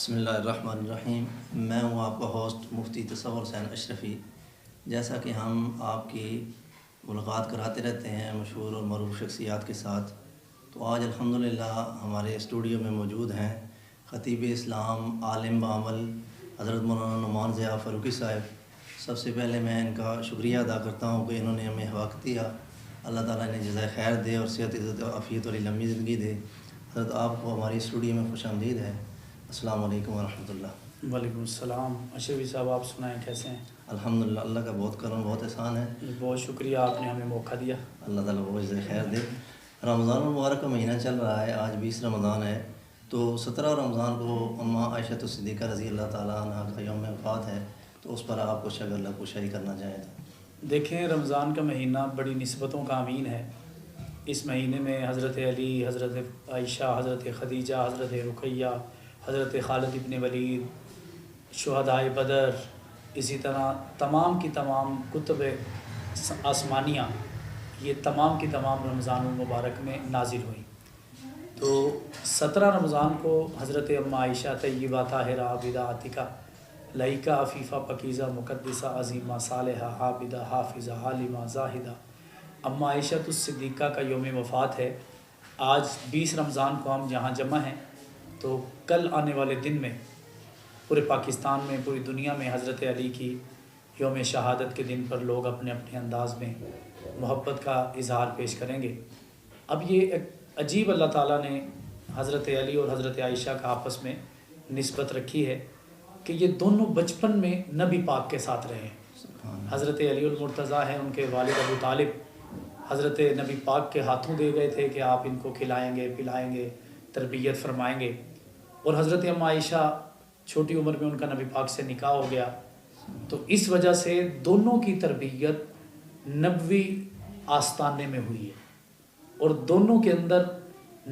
بسم اللہ الرحمن الرحیم۔ میں ہوں آپ کا ہوسٹ مفتی تصور حسین اشرفی۔ جیسا کہ ہم آپ کی ملاقات کراتے رہتے ہیں مشہور اور معروف شخصیات کے ساتھ، تو آج الحمدللہ ہمارے اسٹوڈیو میں موجود ہیں خطیب اسلام عالم بعمل حضرت مولانا نعمان ضیاء فاروقی صاحب۔ سب سے پہلے میں ان کا شکریہ ادا کرتا ہوں کہ انہوں نے ہمیں وقت دیا۔ اللہ تعالیٰ انہیں جزائے خیر دے اور صحت عزت عافیت اور لمبی زندگی دے۔ حضرت آپ کو ہماری اسٹوڈیو میں خوش آمدید ہے۔ السلام علیکم ورحمۃ اللہ۔ وعلیکم السلام۔ اشرفی صاحب آپ سنائیں کیسے ہیں؟ الحمدللہ اللہ کا بہت کرم بہت احسان ہے۔ بہت شکریہ، آپ نے ہمیں موقع دیا۔ اللہ تعالیٰ بہت جزائے خیر دے۔ رمضان المبارک کا مہینہ چل رہا ہے، آج 20 رمضان ہے، تو 17 رمضان کو اماں عائشہ صدیقہ رضی اللہ تعالیٰ عنہ کا یوم وفات ہے، تو اس پر آپ کچھ اگر لغوشائی کرنا چاہیں تو۔ دیکھیں، رمضان کا مہینہ بڑی نسبتوں کا امین ہے۔ اس مہینے میں حضرت علی، حضرت عائشہ، حضرت خدیجہ، حضرت رقیہ، حضرت خالد ابن ولید، شہدائے بدر، اسی طرح تمام کی تمام کتب آسمانیہ، یہ تمام کی تمام رمضان المبارک میں نازل ہوئیں۔ تو 17 رمضان کو حضرت اماں عائشہ طیبہ طاہرہ عابدہ عاتقہ لائقہ عفیفہ پکیزہ مقدسہ عظیمہ صالحہ عابدہ حافظہ عالمہ زاہدہ اماں عائشہ الصدیقہ کا یوم وفات ہے۔ آج 20 رمضان کو ہم جہاں جمع ہیں، تو کل آنے والے دن میں پورے پاکستان میں، پوری دنیا میں حضرت علی کی یوم شہادت کے دن پر لوگ اپنے اپنے انداز میں محبت کا اظہار پیش کریں گے۔ اب یہ ایک عجیب اللہ تعالیٰ نے حضرت علی اور حضرت عائشہ کا آپس میں نسبت رکھی ہے کہ یہ دونوں بچپن میں نبی پاک کے ساتھ رہے ہیں۔ حضرت علی المرتضیٰ ہیں، ان کے والد ابو طالب حضرت نبی پاک کے ہاتھوں دے گئے تھے کہ آپ ان کو کھلائیں گے پلائیں گے تربیت فرمائیں گے، اور حضرت اماں عائشہ چھوٹی عمر میں ان کا نبی پاک سے نکاح ہو گیا، تو اس وجہ سے دونوں کی تربیت نبوی آستانے میں ہوئی ہے، اور دونوں کے اندر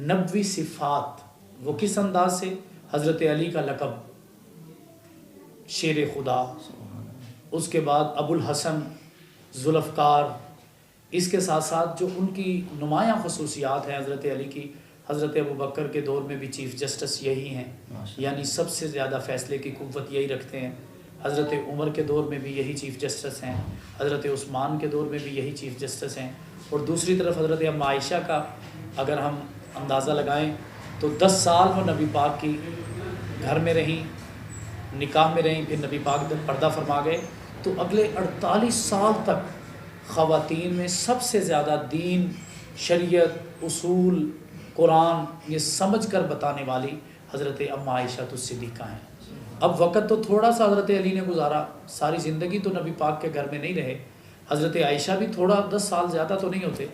نبوی صفات۔ وہ کس انداز سے؟ حضرت علی کا لقب شیر خدا، اس کے بعد ابو الحسن ذوالفقار، اس کے ساتھ ساتھ جو ان کی نمایاں خصوصیات ہیں حضرت علی کی، حضرت ابو بکر کے دور میں بھی چیف جسٹس یہی ہیں، یعنی سب سے زیادہ فیصلے کی قوت یہی رکھتے ہیں۔ حضرت عمر کے دور میں بھی یہی چیف جسٹس ہیں، حضرت عثمان کے دور میں بھی یہی چیف جسٹس ہیں، اور دوسری طرف حضرت اماں عائشہ کا اگر ہم اندازہ لگائیں تو 10 سال وہ نبی پاک کی گھر میں رہیں، نکاح میں رہیں، پھر نبی پاک جب پردہ فرما گئے تو اگلے 48 سال تک خواتین میں سب سے زیادہ دین، شریعت، اصول، قرآن یہ سمجھ کر بتانے والی حضرت اماں عائشہ الصدیقہ ہیں۔ اب وقت تو تھوڑا سا حضرت علی نے گزارا، ساری زندگی تو نبی پاک کے گھر میں نہیں رہے، حضرت عائشہ بھی تھوڑا 10 سال زیادہ تو نہیں ہوتے،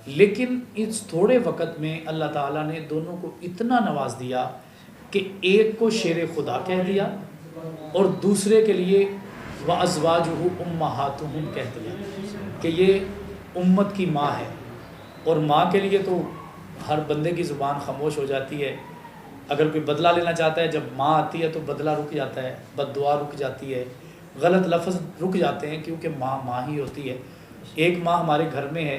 لیکن اس تھوڑے وقت میں اللہ تعالیٰ نے دونوں کو اتنا نواز دیا کہ ایک کو شیر خدا کہہ دیا اور دوسرے کے لیے وَأَزْوَاجُهُ أُمَّهَاتُهُمْ کہہ دیا کہ یہ امت کی ماں ہے، اور ماں کے لیے تو ہر بندے کی زبان خاموش ہو جاتی ہے۔ اگر کوئی بدلہ لینا چاہتا ہے، جب ماں آتی ہے تو بدلہ رک جاتا ہے، بد دعا رک جاتی ہے، غلط لفظ رک جاتے ہیں، کیونکہ ماں ماں ہی ہوتی ہے۔ ایک ماں ہمارے گھر میں ہے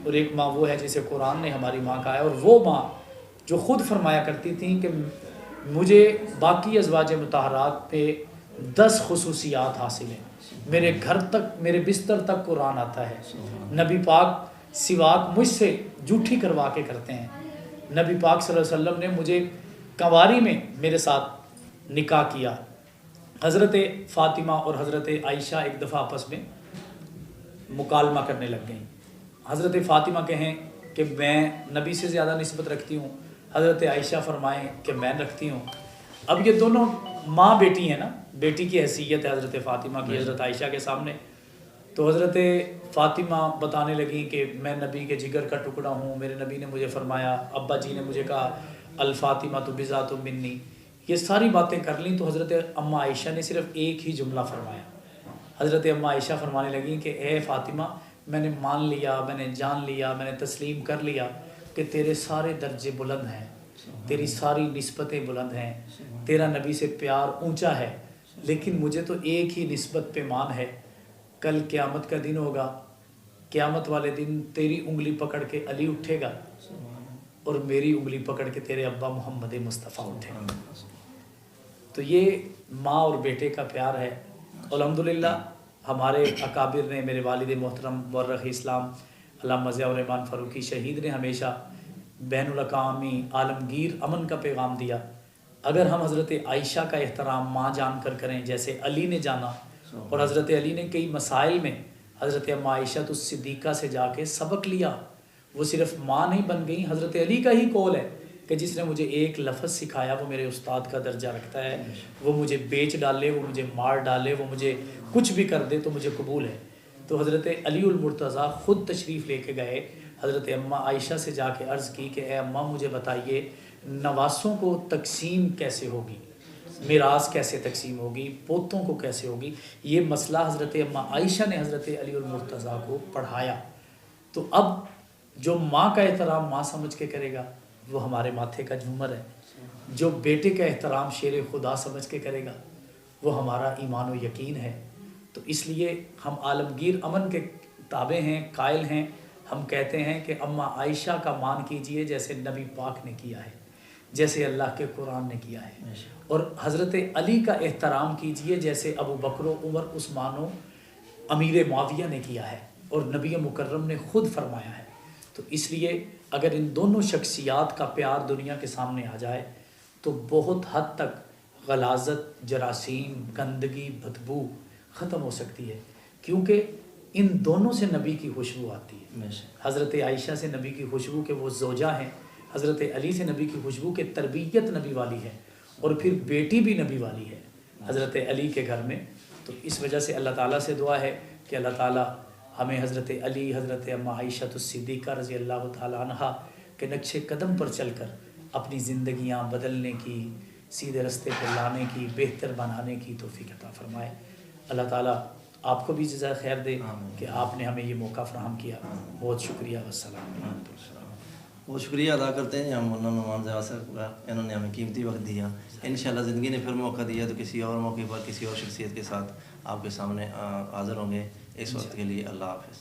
اور ایک ماں وہ ہے جسے قرآن نے ہماری ماں کہا ہے، اور وہ ماں جو خود فرمایا کرتی تھیں کہ مجھے باقی ازواج مطہرات پہ 10 خصوصیات حاصل ہیں، میرے گھر تک، میرے بستر تک قرآن آتا ہے، نبی پاک سواک مجھ سے جھوٹی کروا کے کرتے ہیں، نبی پاک صلی اللہ علیہ وسلم نے مجھے کنواری میں میرے ساتھ نکاح کیا۔ حضرت فاطمہ اور حضرت عائشہ ایک دفعہ آپس میں مکالمہ کرنے لگ گئیں۔ حضرت فاطمہ کہیں کہ میں نبی سے زیادہ نسبت رکھتی ہوں، حضرت عائشہ فرمائیں کہ میں رکھتی ہوں۔ اب یہ دونوں ماں بیٹی ہیں نا، بیٹی کی حیثیت ہے حضرت فاطمہ کی حضرت عائشہ کے سامنے، تو حضرت فاطمہ بتانے لگیں کہ میں نبی کے جگر کا ٹکڑا ہوں، میرے نبی نے مجھے فرمایا، ابا جی نے مجھے کہا الفاطمہ تو بذات منی، یہ ساری باتیں کر لیں، تو حضرت اماں عائشہ نے صرف ایک ہی جملہ فرمایا۔ حضرت اماں عائشہ فرمانے لگیں کہ اے فاطمہ، میں نے مان لیا، میں نے جان لیا، میں نے تسلیم کر لیا کہ تیرے سارے درجے بلند ہیں، تیری ساری نسبتیں بلند ہیں، تیرا نبی سے پیار اونچا ہے، لیکن مجھے تو ایک ہی نسبت پہ مان ہے، کل قیامت کا دن ہوگا، قیامت والے دن تیری انگلی پکڑ کے علی اٹھے گا اور میری انگلی پکڑ کے تیرے ابا محمد مصطفیٰ اٹھے گا۔ تو یہ ماں اور بیٹے کا پیار ہے. الحمدللہ ہمارے اکابر نے، میرے والد محترم مورخ اسلام علامہ ضیاء الرحمن فاروقی شہید نے ہمیشہ بین الاقوامی عالمگیر امن کا پیغام دیا. اگر ہم حضرت عائشہ کا احترام ماں جان کر کریں جیسے علی نے جانا، اور حضرت علی نے کئی مسائل میں حضرت اما عائشہ الصدیقہ سے جا کے سبق لیا، وہ صرف ماں نہیں بن گئی. حضرت علی کا ہی قول ہے کہ جس نے مجھے ایک لفظ سکھایا وہ میرے استاد کا درجہ رکھتا ہے، وہ مجھے بیچ ڈالے، وہ مجھے مار ڈالے، وہ مجھے کچھ بھی کر دے تو مجھے قبول ہے. تو حضرت علی المرتضیٰ خود تشریف لے کے گئے، حضرت اماں عائشہ سے جا کے عرض کی کہ اے اماں مجھے بتائیے نواسوں کو تقسیم کیسے ہوگی، میراث کیسے تقسیم ہوگی، پوتوں کو کیسے ہوگی. یہ مسئلہ حضرت اماں عائشہ نے حضرت علی المرتضیٰ کو پڑھایا. تو اب جو ماں کا احترام ماں سمجھ کے کرے گا وہ ہمارے ماتھے کا جھومر ہے، جو بیٹے کا احترام شیر خدا سمجھ کے کرے گا وہ ہمارا ایمان و یقین ہے. تو اس لیے ہم عالمگیر امن کے تابع ہیں، قائل ہیں. ہم کہتے ہیں کہ اماں عائشہ کا مان کیجئے جیسے نبی پاک نے کیا ہے، جیسے اللہ کے قرآن نے کیا ہے، اور حضرت علی کا احترام کیجئے جیسے ابو بکر و عمر عثمان و امیر معاویہ نے کیا ہے اور نبی مکرم نے خود فرمایا ہے. تو اس لیے اگر ان دونوں شخصیات کا پیار دنیا کے سامنے آ جائے تو بہت حد تک غلاظت، جراثیم، گندگی، بدبو ختم ہو سکتی ہے، کیونکہ ان دونوں سے نبی کی خوشبو آتی ہے. حضرت عائشہ سے نبی کی خوشبو کہ وہ زوجہ ہیں، حضرت علی سے نبی کی خوشبو کہ تربیت نبی والی ہے، اور پھر بیٹی بھی نبی والی ہے حضرت علی کے گھر میں. تو اس وجہ سے اللہ تعالیٰ سے دعا ہے کہ اللہ تعالیٰ ہمیں حضرت علی، حضرت اماں عائشہ الصدیقہ رضی اللہ تعالیٰ عنہا کے نقش قدم پر چل کر اپنی زندگیاں بدلنے کی، سیدھے رستے پر لانے کی، بہتر بنانے کی توفیق عطا فرمائے. اللہ تعالیٰ آپ کو بھی جزائے خیر دے کہ آپ نے ہمیں یہ موقع فراہم کیا. بہت شکریہ. والسلام. وہ شکریہ ادا کرتے ہیں ہم مولانا نعمان ضیاء صاحب کا، انہوں نے ہمیں قیمتی وقت دیا. انشاءاللہ زندگی نے پھر موقع دیا تو کسی اور موقع پر کسی اور شخصیت کے ساتھ آپ کے سامنے حاضر ہوں گے. اس وقت کے لیے اللہ حافظ.